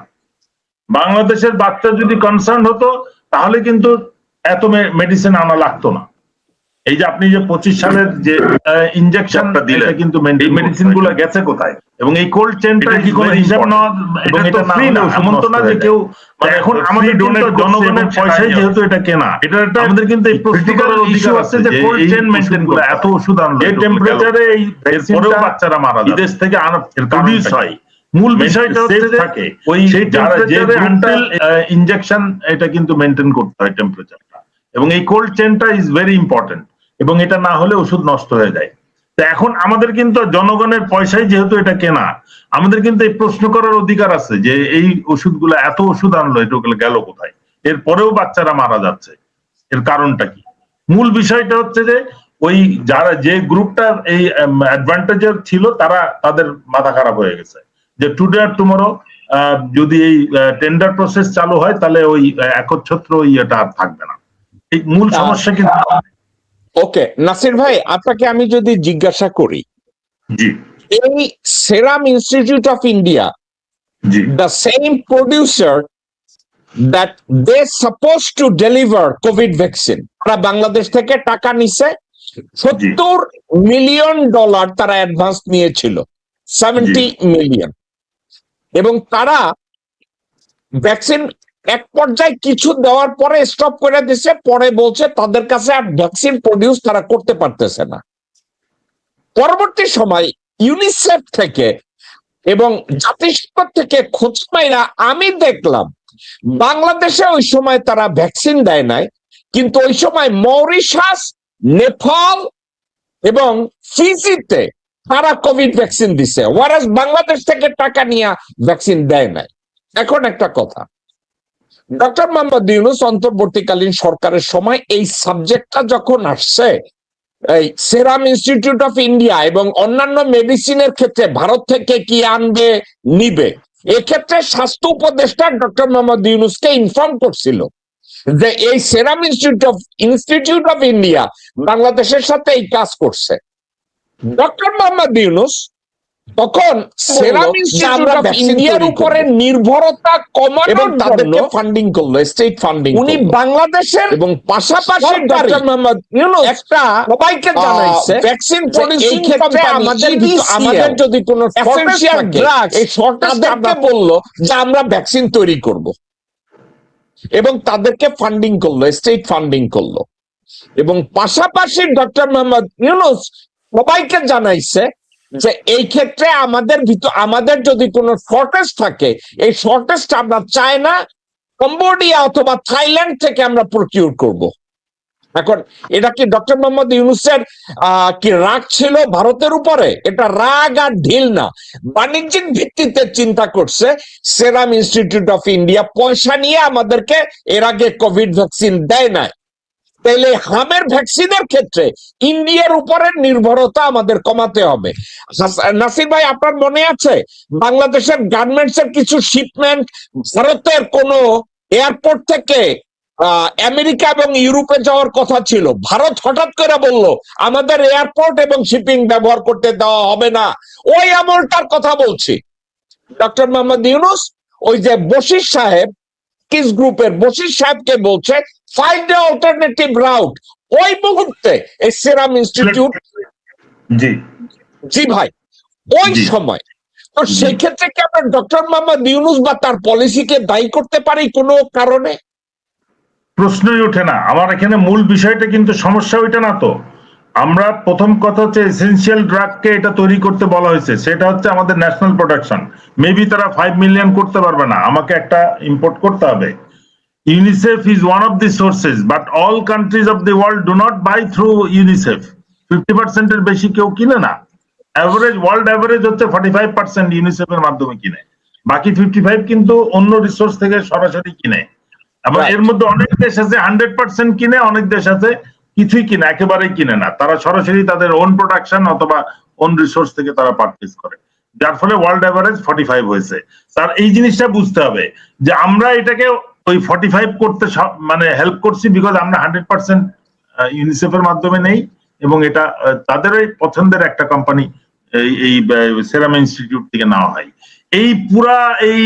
C: বাংলাদেশের বাচ্চা যদি কনসার্ন হতো তাহলে কিন্তু এত মেডিসিন আনা লাগতো না। এই যে আপনি যে 25 সালের যে ইনজেকশনটা দিলেন, কিন্তু মেডিসিন গুলো গেছে কোথায়? এবং এই কোল্ড চেনটা কি কোনো হিসাব নেওয়া? এবং এটা ফ্রি না, এমন তো না যে কেউ এখন আমাদের জনগণের পয়সায় যেহেতু এটা কেনা, এটা আমাদের কিন্তু এই প্রশ্ন করার অধিকার আছে যে কোল্ড চেন মেইনটেইন করে এত ওষুধ আনলো, এই টেম্পারেচারে এই এরপরেও বাচ্চারা মারা যায়, বিদেশ থেকে আনা প্রডিউস হয়। মূল বিষয়টা হচ্ছে যে ওই টেম্পারেচারে ইনজেকশন এটা কিন্তু মেইনটেইন করতে হয় টেম্পারেচারটা, এবং এই কোল্ড চেনটা ইজ ভেরি ইম্পর্টেন্ট, এবং এটা না হলে ওষুধ নষ্ট হয়ে যায়। তো এখন আমাদের কিন্তু জনগণের পয়সায় যেহেতু এটা কেনা, আমাদের কিন্তু এই প্রশ্ন করার অধিকার আছে যে এই ওষুধগুলো এত ওষুধ আনলো, এটা গেল কোথায়? এরপরেও বাচ্চারা মারা যাচ্ছে, এর কারণটা কি? মূল বিষয়টা হচ্ছে যে ওই যারা যে গ্রুপটার এই অ্যাডভান্টেজের ছিল, তাদের মাথা খারাপ হয়ে গেছে যে টুডে আর টুমরো যদি এই টেন্ডার প্রসেস চালু হয় তাহলে ওই একচ্ছত্র ইয়েটা আর থাকবে না। এই মূল সমস্যা কিন্তু।
A: ওকে নাসির ভাই, আপনাকে আমি যদি জিজ্ঞাসা করি,
C: জি,
A: এই সেরাম ইনস্টিটিউট অফ ইন্ডিয়া,
C: জি,
A: the same producer that they supposed to deliver COVID vaccine. তারা বাংলাদেশ থেকে টাকা নিছে, $70 মিলিয়ন তারা অ্যাডভান্স নিয়েছিল, 70 মিলিয়ন, এবং তারা ভ্যাকসিন এক পর্যায়ে কিছু দেওয়ার পরে স্টপ করে দিছে, পরে বলছে তাদের কাছে আর ভ্যাকসিন প্রডিউস তারা করতে পারতেছে না। পরবর্তী সময় ইউনিসেফ থেকে এবং জাতিসংঘ থেকে খোঁজ পাইরা আমি দেখলাম বাংলাদেশে ওই সময় তারা ভ্যাকসিন দেয় নাই, কিন্তু ওই সময় মরিশাস, নেপাল এবং ফিজিতে তারা কোভিড ভ্যাকসিন দিছে, ওয়ারাস বাংলাদেশ থেকে টাকা নিয়ে ভ্যাকসিন দেয় নাই। এখন একটা কথা, ডক্টর মোহাম্মদ ইউনূস অন্তর্বর্তীকালীন সরকারের সময় এই সাবজেক্টটা যখন আসছে, এই সেরাম ইনস্টিটিউট অফ ইন্ডিয়া এবং অন্যান্য মেডিসিনের ক্ষেত্রে ভারত থেকে কি আনবে নিবে, এক্ষেত্রে স্বাস্থ্য উপদেষ্টা ডক্টর মোহাম্মদ ইউনূসকে ইনফর্ম করছিল যে এই সেরাম ইনস্টিটিউট অফ ইন্ডিয়া বাংলাদেশের সাথে এই কাজ করছে। ডক্টর মোহাম্মদ ইউনূস তখন সেরাম ইনস্টিটিউট অফ ইন্ডিয়ার উপরে নির্ভরতা কমানোর জন্য ফান্ডিং করলো, স্টেট ফান্ডিং। উনি বাংলাদেশের এবং পাশাপাশি ডক্টর মোহাম্মদ ইউনূস একটা সবাইকে জানাইছে ভ্যাকসিন প্রডিউসিং কোম্পানি আমাদের যদি কোনো এসেনশিয়াল ড্রাগস এই শর্টেজকে বললো যে আমরা ভ্যাকসিন তৈরি করব, এবং তাদেরকে ফান্ডিং করলো, স্টেট ফান্ডিং করলো, এবং পাশাপাশি ডক্টর মোহাম্মদ ইউনূস সবাইকে জানাইছে যে এই ক্ষেত্রে আমাদের যদি কোনো শর্টেজ থাকে, এই শর্টেজটা আমরা চায়না, কম্বোডিয়া অথবা থাইল্যান্ড থেকে আমরা প্রকিউর করব। এখন এটা কি ডক্টর মোহাম্মদ ইউনূসের কি রাগ ছিল ভারতের উপরে? এটা রাগ আর ঢিল না, বাণিজ্যিক ভিত্তিতে চিন্তা করছে সেরাম ইনস্টিটিউট অফ ইন্ডিয়া পয়সা নিয়ে আমাদেরকে এর আগে কোভিড ভ্যাকসিন দেয় না, তাইলে হামের ভ্যাকসিনের ক্ষেত্রে ইন্ডিয়ার উপরে নির্ভরতা আমাদের কমাতে হবে। নাসির ভাই, আপনার মনে আছে বাংলাদেশের গার্মেন্টস এর কিছু শিপমেন্ট ভারতের কোন এয়ারপোর্ট থেকে আমেরিকা এবং ইউরোপে যাওয়ার কথা ছিল, ভারত হঠাৎ করে বলল আমাদের এয়ারপোর্ট এবং শিপিং ব্যবহার করতে দেওয়া হবে না। ওই আমলটার কথা বলছি। ডক্টর মোহাম্মদ ইউনূস ওই যে বশির সাহেব, কিস গ্রুপের বশির সাহেবকে বলছে ফাইন্ড এ অল্টারনেটিভ রাউট। ওই মুহূর্তে এই সেরাম ইনস্টিটিউট, জি ভাই, ওই সময় তো সেই ক্ষেত্রে কি আমরা ডক্টর মোহাম্মদ ইউনূস বা তার পলিসিকে দায়ী করতে পারি কোনো কারণে?
C: প্রশ্নই ওঠে না। আমার এখানে মূল বিষয়টা কিন্তু সমস্যা ওইটা না তো। আমরা প্রথম কথা হচ্ছে এসেনশিয়াল ড্রাগকে এটা তৈরি করতে বলা হয়েছে, সেটা হচ্ছে আমাদের ন্যাশনাল প্রোডাকশন। মেবি তারা 5 মিলিয়ন করতে পারবে না, আমাকে একটা ইম্পোর্ট করতে হবে। UNICEF is one of the sources, but all countries of the world do not buy through UNICEF. 50% এর বেশি কেউ কিনে না। অ্যাভারেজ, ওয়ার্ল্ড অ্যাভারেজ হচ্ছে 45% UNICEF এর মাধ্যমে কিনে, বাকি 55 কিন্তু অন্য রিসোর্স থেকে সরাসরি কিনে। এবং এর মধ্যে অনেক দেশ আছে 100% কিনে, অনেক দেশ আছে কিছুই কিনে, একেবারেই কিনে না, তারা সরাসরি তাদের ওন প্রোডাকশন অথবা ওন রিসোর্স থেকে তারা পারচেজ করে, যার ফলে ওয়ার্ল্ড অ্যাভারেজ 45 হয়েছে। তার এই জিনিসটা বুঝতে হবে যে আমরা এটাকে ওই 45 করতে মানে হেল্প করছি বিকজ আমরা 100% ইউনিসেফ এর মাধ্যমে নেই, এবং এটা তাদেরই পছন্দের একটা কোম্পানি এই সেরাম ইনস্টিটিউট থেকে নেওয়া হয়। এই পুরা এই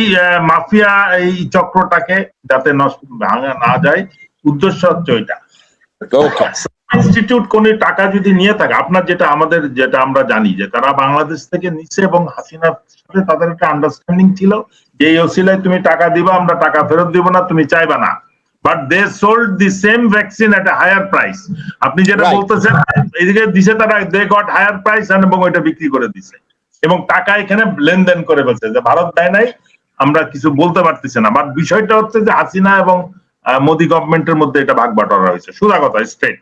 C: মাফিয়া এই চক্রটাকে যাতে ভাঙা না যায়, উদ্দেশ্য হচ্ছে ওইটা। ইনস্টিটিউট কোন টাকা যদি নিয়ে থাকে, আপনার যেটা আমরা জানি যে তারা বাংলাদেশ থেকে নিচ্ছে, এবং হাসিনার সাথে তাদের একটা আন্ডারস্ট্যান্ডিং ছিল যে এই ওসিলায় তুমি টাকা দিবা, আমরা টাকা ফেরত দিব না, তুমি চাইবা না। But they sold the same vaccine at a higher price. আপনি যেটা বলতেছেন এদিকে দিছে তারা, দে গট হায়ার প্রাইস এবং ওইটা বিক্রি করে দিছে, এবং টাকা এখানে লেনদেন করে ফেলছে যে ভারত দেয় নাই, আমরা কিছু বলতে পারতেছি না। বাট বিষয়টা হচ্ছে যে হাসিনা এবং মোদি গভর্নমেন্টের মধ্যে এটা ভাগ বাটোয়ারা হয়েছে, সোজা কথা স্ট্রেট।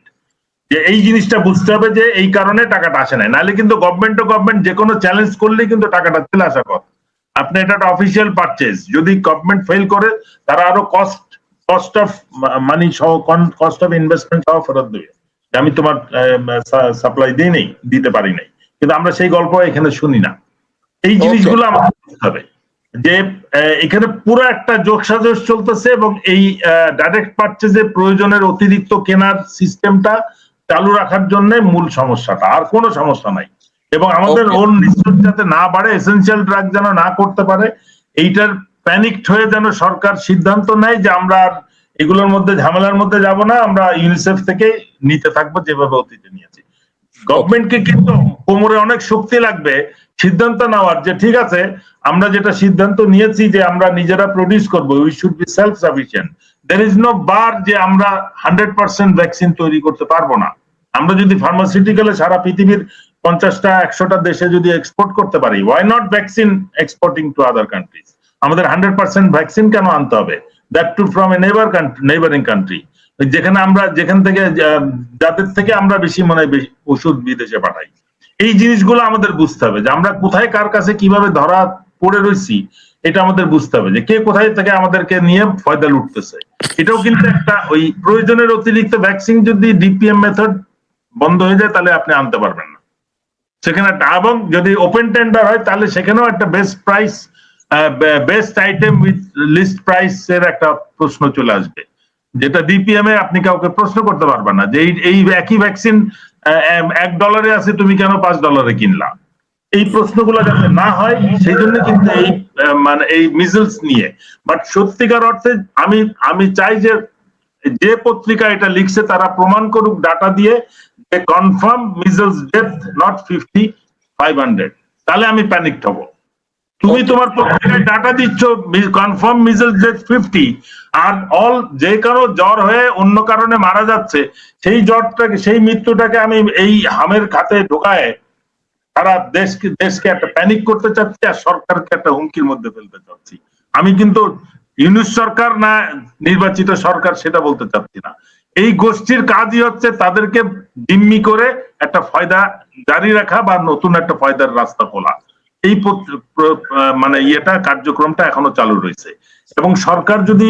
C: যে এই জিনিসটা বুঝতে হবে যে এই কারণে টাকাটা আসে নাই, নাহলে কিন্তু গভর্নমেন্ট যে কোনো চ্যালেঞ্জ করলেই কিন্তু টাকাটা চলে আসা কথা। আপনি এটা একটা অফিসিয়াল পারচেজ, যদি গভর্নমেন্ট ফেল করে তারা আরো কস্ট অফ মানি সহ, কস্ট অফ ইনভেস্টমেন্ট সহ ফেরত দেবে, আমি তোমার সাপ্লাই দিতে পারি নাই। কিন্তু আমরা সেই গল্প এখানে শুনি না। এই জিনিসগুলো আমাদের বুঝতে হবে যে এখানে পুরো একটা যোগসাজশ চলতেছে, এবং এই ডাইরেক্ট পারচেজে প্রয়োজনের অতিরিক্ত কেনার সিস্টেমটা চালু রাখার জন্য মূল সমস্যাটা, আর কোনো সমস্যা নাই। এবং আমাদের ওন রিসোর্স যাতে না বাড়ে, এসেনশিয়াল ড্রাগ যেন না করতে পারে, এইটার প্যানিকড হয়ে যেন সরকার সিদ্ধান্ত নেয় যে আমরা আর এগুলোর মধ্যে ঝামেলার মধ্যে যাব না, আমরা ইউনিসেফ থেকে নিতে থাকবো যেভাবে অতীতে নিয়েছি। গভর্নমেন্টকে কিন্তু কোমরে অনেক শক্তি লাগবে সিদ্ধান্ত নেওয়ার, যে ঠিক আছে আমরা যেটা সিদ্ধান্ত নিয়েছি যে আমরা নিজেরা প্রডিউস করবো, we should be self sufficient. There is no bar যে আমরা 100% ভ্যাকসিন তৈরি করতে পারবো না। আমরা যদি ফার্মাসিউটিক্যালে সারা পৃথিবীর 50টা 100টা দেশে যদি এক্সপোর্ট করতে পারি, why not vaccine exporting to other countries? আমাদের 100% ভ্যাকসিন কেন আনতে হবে, that too from a neighbouring country, যেখান থেকে যাদের থেকে আমরা বেশি মনে হয় ওষুধ বিদেশে পাঠাই। এই জিনিসগুলো আমাদের বুঝতে হবে যে আমরা কোথায় কার কাছে কিভাবে ধরা পড়ে রয়েছি, এটা আমাদের বুঝতে হবে যে কে কোথায় থেকে আমাদেরকে নিয়ে ফয়দা লুটতেছে। এটাও কিন্তু একটা ওই প্রয়োজনের অতিরিক্ত ভ্যাকসিন যদি ডিপিএম মেথড বন্ধ হয়ে যায় তাহলে আপনি আনতে পারবেন না সেখানে, এবং যদি ওপেন টেন্ডার হয় তাহলে সেখানেও একটা best price, best item with list price এর একটা প্রশ্ন চলে আসবে, যেটা ডিপিএম এ আপনি কাউকে প্রশ্ন করতে পারবেন না যে এই একই ভ্যাকসিন $1 আছে, তুমি কেন $5 কিনলা। এই প্রশ্নগুলো যাতে না হয় সেই জন্য কিন্তু এই মানে এই মিজলস নিয়ে, বাট সত্যিকার অর্থে আমি চাই যে পত্রিকা এটা লিখছে তারা প্রমাণ করুক ডাটা দিয়ে যে কনফার্ম মিজলস ডেথ নট 50, 500, তাহলে আমি প্যানিকড হব। তুমি তোমার পত্রিকায় ডাটা দিচ্ছ কনফার্ম মিজলস ডেথ 50, আর যে কারো জ্বর হয়ে অন্য কারণে মারা যাচ্ছে, সেই জ্বরটাকে সেই মৃত্যুটাকে আমি এই হামের খাতে ঢোকায় সারা দেশকে একটা প্যানিক করতে চাচ্ছি আর সরকারকে একটা হুমকির মধ্যে ফেলতে চাচ্ছি। আমি কিন্তু ইউনিট সরকার না নির্বাচিত সরকার সেটা বলতে চাচ্ছি না। এই গোষ্ঠীর কাজই হচ্ছে তাদেরকে জিম্মি করে একটা ফায়দা জারি রাখা বা নতুন একটা ফায়দার রাস্তা খোলা। এই মানে ইয়েটা কার্যক্রমটা এখনো চালু রয়েছে, এবং সরকার যদি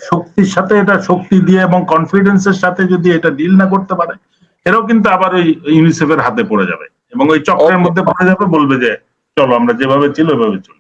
C: শক্তির সাথে এটা শক্তি দিয়ে এবং কনফিডেন্সের সাথে যদি এটা ডিল না করতে পারে, এরাও কিন্তু আবার ওই ইউনিসেফের হাতে পড়ে যাবে এবং ওই চক্রের মধ্যে পড়ে যাবে, বলবে যে চলো আমরা যেভাবে ছিল ওইভাবে চলি।